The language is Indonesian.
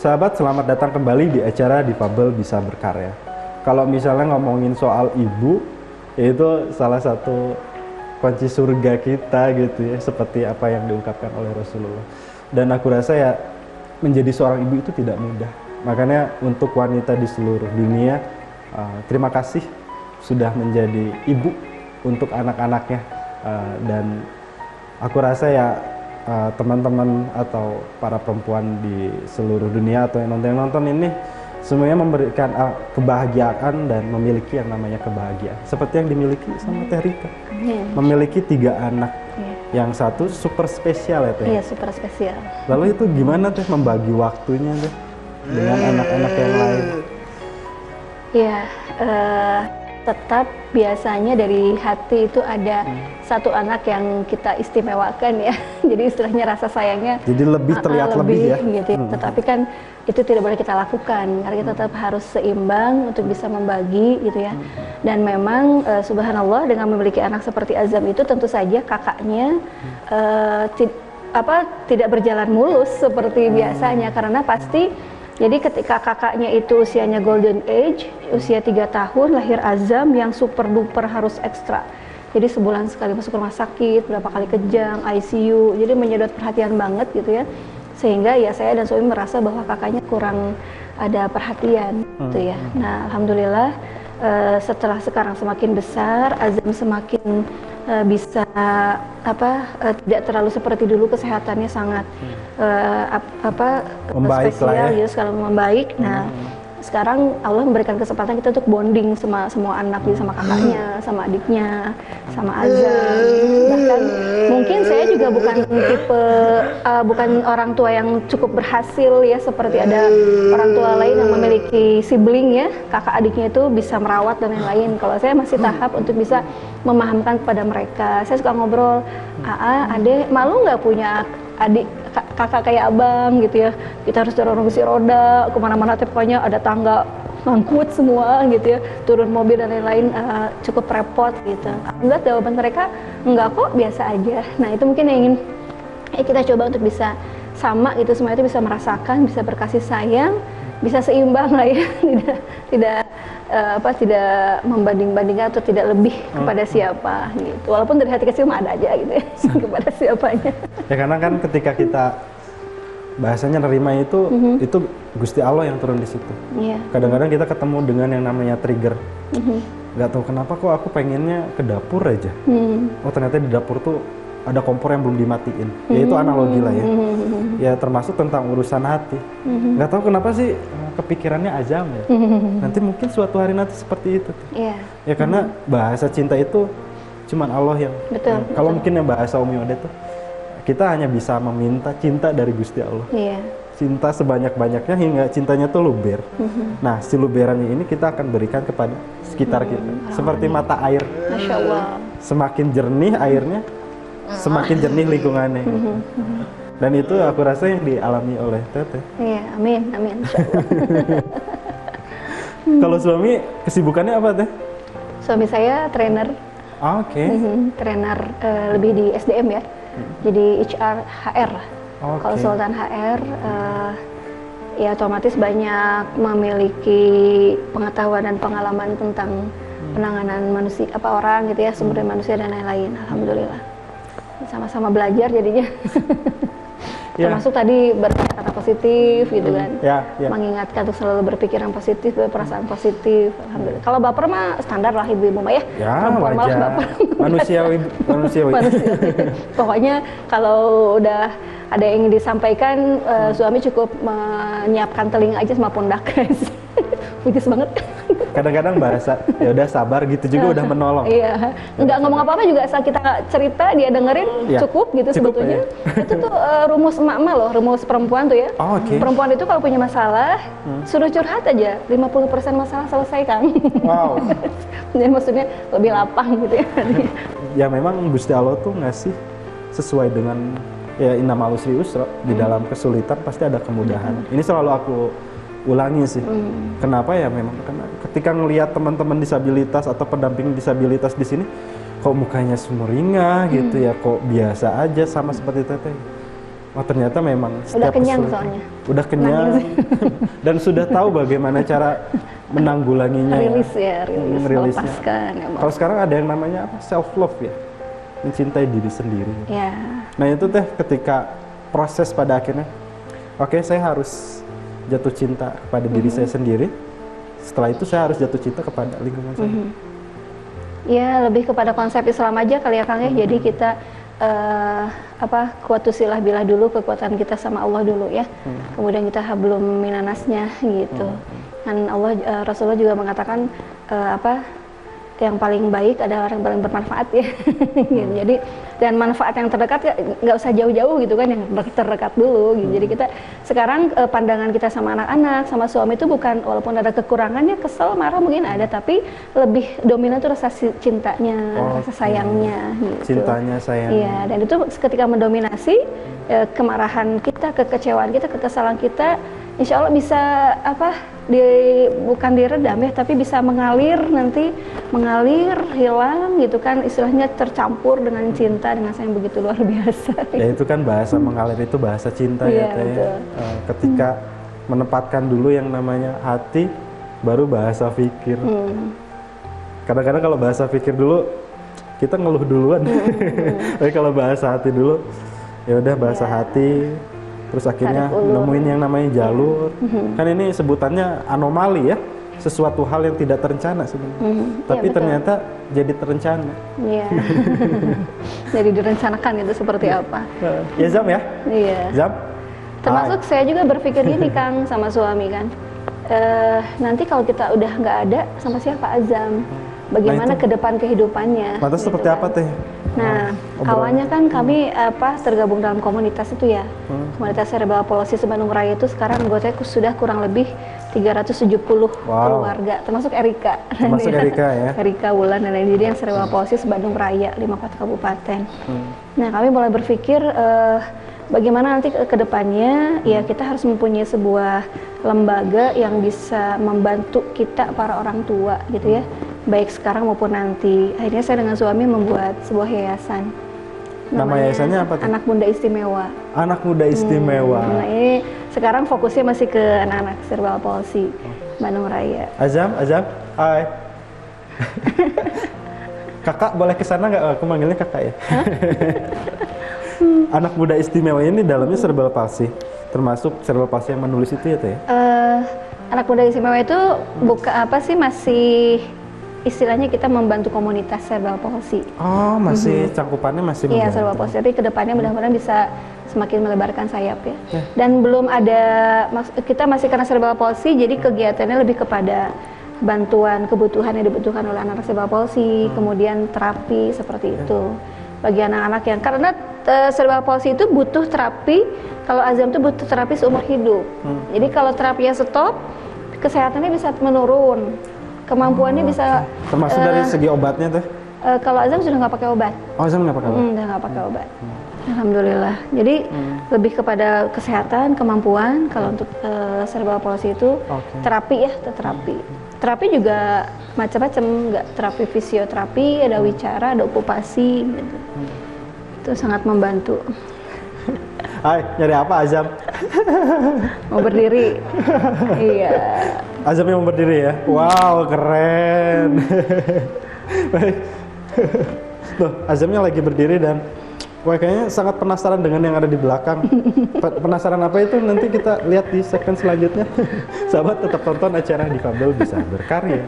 Sahabat, selamat datang kembali di acara Difabel Bisa Berkarya. Kalau misalnya ngomongin soal ibu, itu salah satu kunci surga kita gitu ya, seperti apa yang diungkapkan oleh Rasulullah. Dan aku rasa ya, menjadi seorang ibu itu tidak mudah. Makanya untuk wanita di seluruh dunia, terima kasih sudah menjadi ibu untuk anak-anaknya. Dan aku rasa ya, teman-teman atau para perempuan di seluruh dunia atau yang nonton ini semuanya memberikan kebahagiaan dan memiliki yang namanya kebahagiaan seperti yang dimiliki sama Teh Rika. Memiliki 3 anak, yang satu super spesial ya Teh. Iya, super spesial. Lalu itu gimana Teh membagi waktunya Teh dengan anak-anak yang lain? Iya, tetap biasanya dari hati itu ada satu anak yang kita istimewakan ya. Jadi istilahnya rasa sayangnya jadi lebih terlihat lebih ya gitu. Tetapi kan itu tidak boleh kita lakukan karena kita tetap harus seimbang untuk bisa membagi gitu ya. Dan memang subhanallah dengan memiliki anak seperti Azam itu tentu saja kakaknya tidak berjalan mulus seperti biasanya karena pasti. Jadi ketika kakaknya itu usianya golden age, usia 3 tahun, lahir Azam yang super duper harus ekstra. Jadi sebulan sekali masuk rumah sakit, berapa kali kejang, ICU, jadi menyedot perhatian banget gitu ya. Sehingga ya saya dan suami merasa bahwa kakaknya kurang ada perhatian gitu ya. Nah alhamdulillah setelah sekarang semakin besar, Azam semakin bisa tidak terlalu seperti dulu, kesehatannya sangat membaik spesial ya sekarang membaik. Nah sekarang Allah memberikan kesempatan kita untuk bonding sama semua anak, sama kakaknya, sama adiknya, sama Azam. Bahkan mungkin saya juga bukan tipe bukan orang tua yang cukup berhasil ya, seperti ada orang tua lain yang memiliki sibling ya, kakak adiknya itu bisa merawat dan lain-lain. Kalau saya masih tahap untuk bisa memahamkan kepada mereka. Saya suka ngobrol, adek malu nggak punya adik kakak kayak abang gitu ya, kita harus dorong kursi roda kemana-mana, pokoknya ada tangga ngangkut semua gitu ya, turun mobil dan lain-lain, cukup repot gitu. Alhamdulillah jawaban mereka enggak kok, biasa aja. Nah itu mungkin yang ingin kita coba untuk bisa sama gitu, semua itu bisa merasakan, bisa berkasih sayang, bisa seimbang lah ya, tidak membanding-bandingkan atau tidak lebih kepada siapa gitu. Walaupun dari hati kecil mah ada aja gitu ya kepada siapanya. Ya karena kan ketika kita bahasanya nerima itu Gusti Allah yang turun di situ. Kadang-kadang kita ketemu dengan yang namanya trigger. Nggak tahu kenapa kok aku pengennya ke dapur aja. Oh ternyata di dapur tuh ada kompor yang belum dimatiin. Ya itu analogi lah ya. Ya termasuk tentang urusan hati. Nggak tahu kenapa sih kepikirannya Azam ya. Nanti mungkin suatu hari nanti seperti itu. Ya karena bahasa cinta itu cuman Allah yang. Kalau mungkin yang bahasa Umi Odet tuh, kita hanya bisa meminta cinta dari Gusti Allah. Cinta sebanyak-banyaknya hingga cintanya tuh luber. Nah si luberannya ini kita akan berikan kepada sekitar kita. Seperti mata air. Masya Allah. Semakin jernih airnya, semakin jernih lingkungannya. Dan itu aku rasa yang dialami oleh Teteh. Iya, amin, amin. Kalau suami kesibukannya apa Teh? Suami saya trainer. Trainer lebih di SDM ya. Jadi HR. Konsultan HR. Ya otomatis banyak memiliki pengetahuan dan pengalaman tentang penanganan manusia, orang gitu ya, sumber daya manusia dan lain-lain. Alhamdulillah. Sama-sama belajar jadinya. Termasuk tadi berkata-kata positif gitu kan, mengingatkan untuk selalu berpikiran positif, berperasaan positif. Alhamdulillah. Kalau baper mah standar lah ibu-ibu mah ya, perempuan malah baper. Manusiawi. Pokoknya kalau udah ada yang ingin disampaikan, suami cukup menyiapkan telinga aja sama pundak guys. Putus banget. Kadang-kadang bahasa ya udah sabar gitu juga udah menolong. Iya, nggak ngomong apa-apa juga asal kita cerita dia dengerin cukup gitu sebetulnya. Itu tuh rumus emak-emak loh, rumus perempuan tuh ya. Perempuan itu kalau punya masalah suruh curhat aja, 50% masalah selesai kan. Wow. Jadi maksudnya lebih lapang gitu ya. Ya memang Gusti Allah tuh ngasih sesuai dengan ya innamal usri usra, di dalam kesulitan pasti ada kemudahan. Ini selalu aku ulangi sih. Kenapa ya, memang karena ketika ngelihat teman-teman disabilitas atau pendamping disabilitas di sini, kok mukanya sumringah gitu ya, kok biasa aja sama seperti Teteh. Oh ternyata memang Udah kenyang kesulitan- soalnya. Udah kenyang dan sudah tahu bagaimana cara menanggulanginya. Rilis ya, rilis, Rilisnya. melepaskan. Ya, Kalau sekarang ada yang namanya apa? Self love ya, mencintai diri sendiri. ya. Nah itu teh ketika proses pada akhirnya, oke saya harus jatuh cinta kepada diri saya sendiri. Setelah itu saya harus jatuh cinta kepada lingkungan saya. Ya lebih kepada konsep Islam aja kali ya Kang ya. Jadi kita kuatusilah bilah dulu, kekuatan kita sama Allah dulu ya. Kemudian kita hablum minanasnya gitu. Dan Allah Rasulullah juga mengatakan yang paling baik adalah orang yang paling bermanfaat ya. Gitu. Jadi dan manfaat yang terdekat ya, nggak usah jauh-jauh gitu kan, yang terdekat dulu gitu. Jadi kita sekarang pandangan kita sama anak-anak, sama suami itu bukan, walaupun ada kekurangannya, kesel, marah mungkin ada, tapi lebih dominan tuh rasa cintanya, rasa sayangnya gitu. Cintanya, sayangnya. Iya, dan itu ketika mendominasi kemarahan kita, kekecewaan kita, kekesalan kita, insya Allah bisa bukan diredam ya, tapi bisa mengalir nanti, hilang gitu kan, istilahnya tercampur dengan cinta, dengan sayang begitu luar biasa. Ya itu kan bahasa mengalir itu bahasa cinta Iya, ya Teh. betul. Ketika menempatkan dulu yang namanya hati, baru bahasa pikir. Kadang-kadang kalau bahasa pikir dulu kita ngeluh duluan, tapi kalau bahasa hati dulu, ya udah bahasa hati. Terus akhirnya nemuin yang namanya jalur. Kan ini sebutannya anomali ya, sesuatu hal yang tidak terencana sebenarnya. Tapi betul. ternyata jadi terencana. Iya. Jadi direncanakan itu seperti apa. Ya Zam ya? Iya. Zam? Termasuk saya juga berpikir gini Kang sama suami kan. Nanti kalau kita udah nggak ada, sama siapa Azam? Bagaimana ke depan kehidupannya? Lantas gitu seperti kan. apa Teh? Nah, awalnya kan kami tergabung dalam komunitas itu ya. Komunitas Cerebral Palsy Bandung Raya itu sekarang anggotanya sudah kurang lebih 370 keluarga, termasuk Erika. Termasuk Erika ya. Erika Wulan dan lain-lain. Jadi yang Cerebral Palsy Bandung Raya 54 kabupaten. Nah, kami mulai berpikir bagaimana nanti ke depannya ya kita harus mempunyai sebuah lembaga yang bisa membantu kita para orang tua gitu ya. Baik sekarang maupun nanti. Akhirnya saya dengan suami membuat sebuah yayasan. Nama yayasannya apa tuh? Anak Muda Istimewa. Anak Muda Istimewa. Nah ini sekarang fokusnya masih ke anak-anak Cerebral Palsy Bandung Raya. Azam, hai. Kakak boleh ke sana nggak? Aku manggilnya kakak ya. Anak Muda Istimewa ini dalamnya Cerebral Palsy, termasuk Cerebral Palsy yang menulis itu ya Teh? Anak Muda Istimewa itu masih istilahnya kita membantu komunitas Cerebral Palsy. Oh, masih cangkupannya masih Iya, membantu. Cerebral Palsy. Tapi kedepannya mudah-mudahan bisa semakin melebarkan sayap ya. Dan belum ada, kita masih karena Cerebral Palsy, jadi kegiatannya lebih kepada bantuan kebutuhan yang dibutuhkan oleh anak Cerebral Palsy, kemudian terapi seperti itu bagi anak-anak yang karena Cerebral Palsy itu butuh terapi. Kalau Azam itu butuh terapi seumur hidup. Jadi kalau terapinya stop, kesehatannya bisa menurun. Kemampuannya bisa Termasuk dari segi obatnya Teh? kalau Azam sudah nggak pakai obat. Oh, Azam nggak pakai obat? Udah nggak pakai obat. Alhamdulillah. Jadi lebih kepada kesehatan, kemampuan. Kalau untuk Cerebral Palsy itu terapi ya, terapi. Terapi juga macam-macam, nggak terapi fisioterapi, ada wicara, ada okupasi, gitu. Itu sangat membantu. Hai, nyari apa Azam? Mau berdiri. Iya. Azam yang mau berdiri ya? Wow, keren. Baik. Loh, Azamnya lagi berdiri dan wah kayaknya sangat penasaran dengan yang ada di belakang. Penasaran apa itu nanti kita lihat di segmen selanjutnya. Sahabat tetap tonton acara Difabel Bisa Berkarya.